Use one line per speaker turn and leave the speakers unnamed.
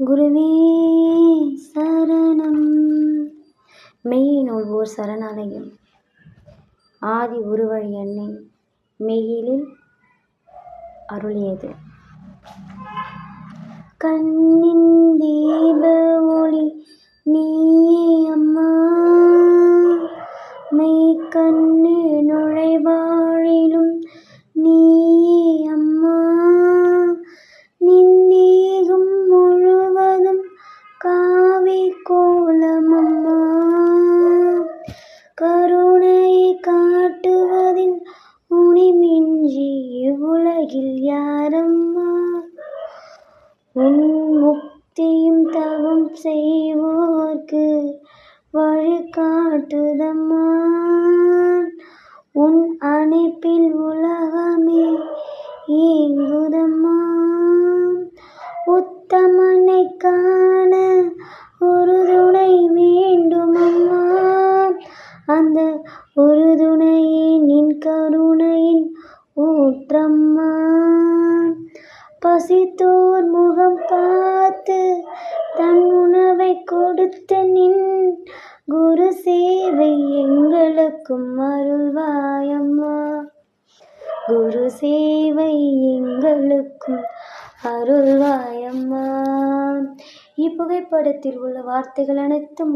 குருவே சரணம். மெய்யினுள் ஓர் சரணாலயம். ஆதி உருவழி அன்னை மெய்யிலில் அருளியது. கண்ணின் தீப ஒளி நீயே அம்மா, மெய்க்கண்ணு நுழைவாழிலும் நீயே அம்மா, நிந்தேகம் முழுவதும் காவி கோலம் அம்மா, கருணையை காட்டுவதில் உனிமின்றி இவ்வுலகில் யாரம்மா, உன் முக்தியும் தவம் செய்வோர்க்கு வழிகாட்டுதம்மா, உன் அணைப்பில் உலகமே ஏங்குதம்மா, உத்தமனை காண ஒரு துணை வேண்டுமம்மா, அந்த ஒரு துணையே நின் கருணையின் ஊற்றம்மா, பசித்தோர் முகம் பார்த்து தன் உணவை கொடுத்த நின் குரு சேவை எங்களுக்கும் அருள்வாயம்மா, குரு சேவை எங்களுக்கும் அருள்வாயம்மா. இப்புகைப்படத்தில் உள்ள வார்த்தைகள் அனைத்தும்